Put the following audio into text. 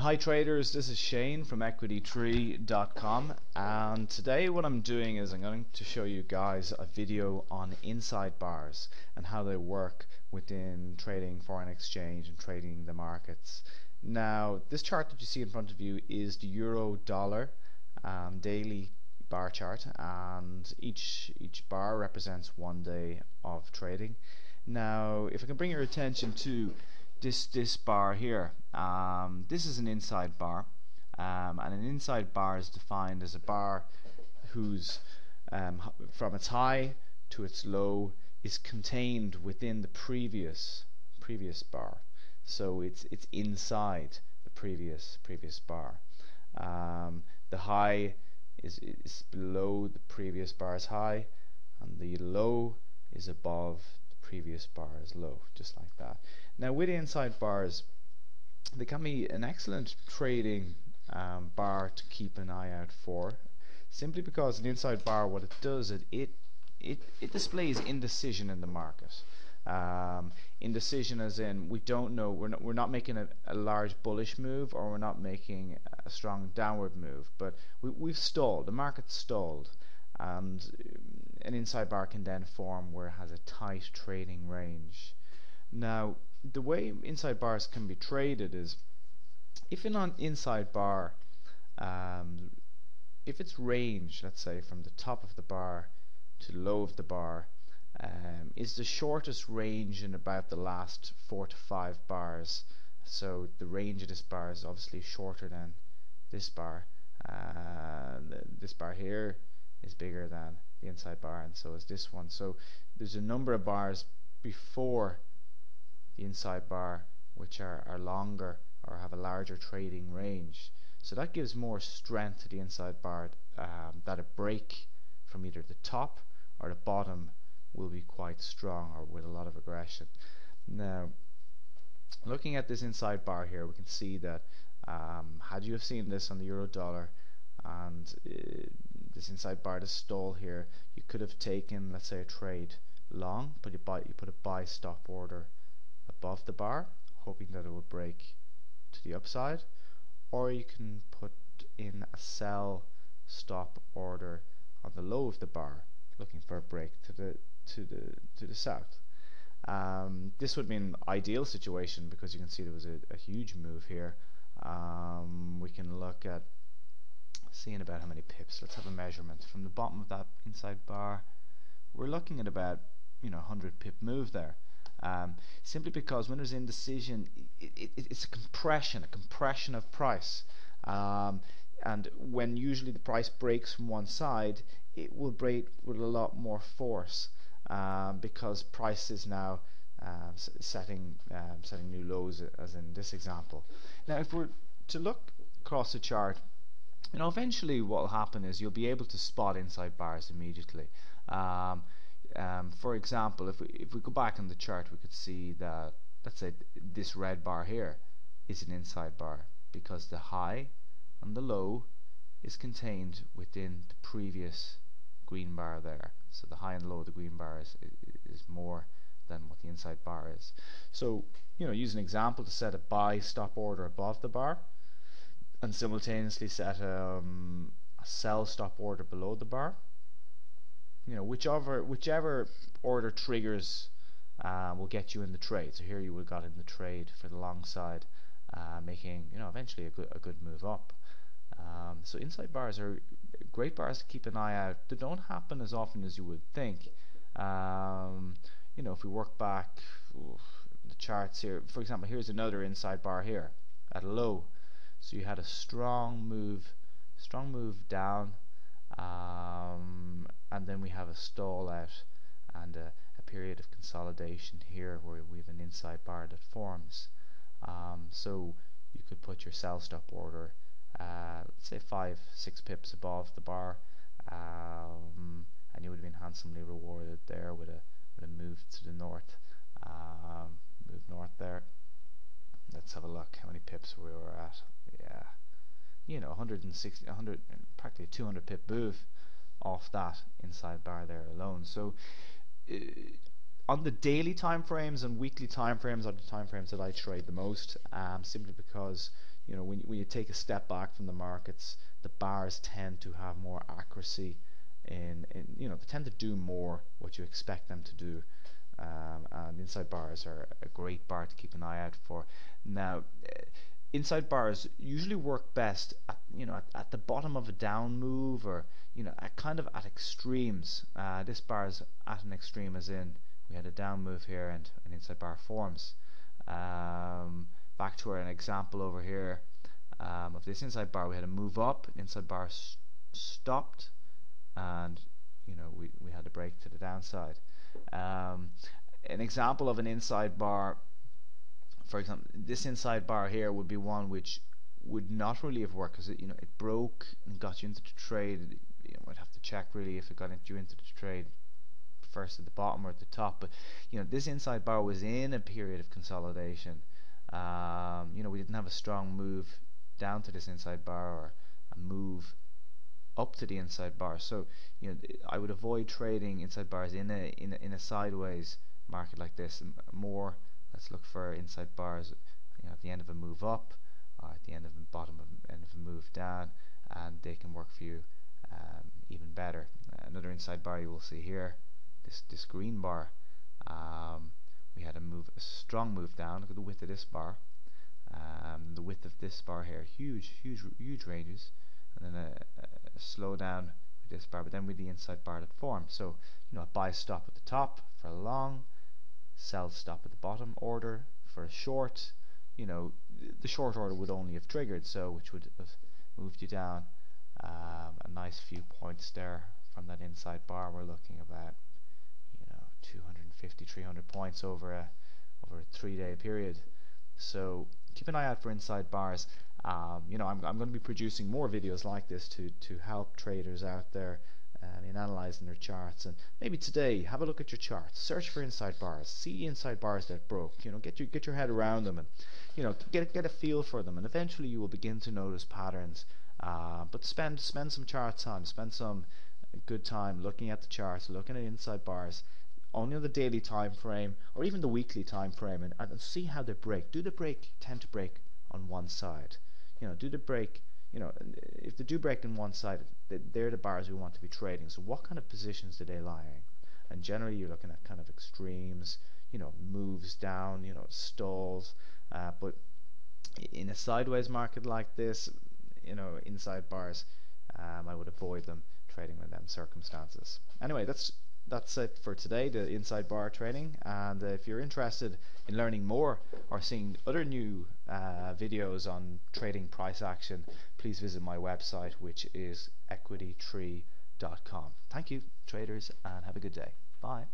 Hi traders, this is Shane from equitytree.com, and today what I'm doing is I'm going to show you guys a video on inside bars and how they work within trading foreign exchange and trading the markets. Now this chart that you see in front of you is the euro dollar daily bar chart, and each bar represents 1 day of trading. Now if I can bring your attention to this bar here, this is an inside bar, and an inside bar is defined as a bar whose from its high to its low is contained within the previous bar. So it's inside the previous bar. The high is below the previous bar's high, and the low is above the previous bar's low, just like that. Now with inside bars, they can be an excellent trading bar to keep an eye out for, simply because an inside bar, what it does, it displays indecision in the market. Indecision as in we don't know, we're not making a large bullish move, or we're not making a strong downward move, but we've stalled, the market's stalled, and an inside bar can then form where it has a tight trading range. Now the way inside bars can be traded is, if an inside bar, if its range, let's say from the top of the bar to the low of the bar, is the shortest range in about the last 4 to 5 bars, so the range of this bar is obviously shorter than this bar. This bar here is bigger than the inside bar, and so is this one. So there's a number of bars before the inside bar which are longer or have a larger trading range, so that gives more strength to the inside bar, that a break from either the top or the bottom will be quite strong or with a lot of aggression. Now looking at this inside bar here, we can see that had you have seen this on the euro dollar and this inside bar, this stall here, you could have taken, let's say, a trade long, but you put a buy stop order above the bar, hoping that it will break to the upside, or you can put in a sell stop order on the low of the bar, looking for a break to the south. This would be an ideal situation because you can see there was a huge move here. We can look at seeing about how many pips. Let's have a measurement from the bottom of that inside bar. We're looking at about 100 pip move there. Simply because when there's indecision, it's a compression of price, and when usually the price breaks from one side, it will break with a lot more force, because price is now setting new lows, as in this example. Now if we're to look across the chart, eventually what will happen is you'll be able to spot inside bars immediately. For example, if we go back on the chart, we could see that, let's say, this red bar here is an inside bar because the high and the low is contained within the previous green bar there. So the high and low of the green bar is more than what the inside bar is. So use an example to set a buy stop order above the bar, and simultaneously set a sell stop order below the bar. Whichever order triggers will get you in the trade. So here you would have got in the trade for the long side, making eventually a good move up. So inside bars are great bars to keep an eye out. They don't happen as often as you would think. If we work back the charts here, for example, here's another inside bar here at a low. So you had a strong move down, and then we have a stall out and a period of consolidation here where we have an inside bar that forms. So you could put your sell stop order, let's say 5-6 pips above the bar, and you would have been handsomely rewarded there with a move to the north. Move north there. Let's have a look how many pips we were at. Yeah, 160, 100, practically 200 pip move off that inside bar there alone. So On the daily time frames and weekly time frames are the time frames that I trade the most, simply because when you take a step back from the markets, the bars tend to have more accuracy they tend to do more what you expect them to do, and inside bars are a great bar to keep an eye out for. Now, inside bars usually work best at the bottom of a down move, or at extremes. This bar is at an extreme, as in we had a down move here and an inside bar forms. Back to an example over here of this inside bar, we had a move up, an inside bar stopped, and we had a break to the downside. An example of an inside bar, for example, this inside bar here would be one which would not really have worked, because it broke and got you into the trade. I'd have to check really if it got you into the trade first at the bottom or at the top, but this inside bar was in a period of consolidation. We didn't have a strong move down to this inside bar or a move up to the inside bar, so I would avoid trading inside bars in a sideways market like this. More, let's look for inside bars at the end of a move up, or at the end of a move down, and they can work for you even better. Another inside bar you will see here, this green bar. We had a strong move down. Look at the width of this bar, the width of this bar here, huge ranges, and then a slow down with this bar, but then with the inside bar that formed. So a buy stop at the top for a long, sell stop at the bottom order for a short. The short order would only have triggered, which would have moved you down a nice few points there from that inside bar. We're looking about 250, 300 points over a 3-day period. So keep an eye out for inside bars. I'm going to be producing more videos like this to help traders out there in analyzing their charts. And maybe today, have a look at your charts, search for inside bars, see inside bars that broke. Get your head around them, and get a feel for them, and eventually you will begin to notice patterns. But spend some chart time, spend some good time looking at the charts, looking at inside bars, only on the daily time frame or even the weekly time frame, and see how they break. Do the break tend to break on one side? Do the break, if they do break on one side, they're the bars we want to be trading. So what kind of positions do they lie in? And generally you're looking at kind of extremes, moves down, stalls, but in a sideways market like this, inside bars, I would avoid them trading in them circumstances. Anyway, that's it for today, the inside bar trading. And if you're interested in learning more or seeing other new videos on trading price action, please visit my website, which is equitytree.com. Thank you, traders, and have a good day. Bye.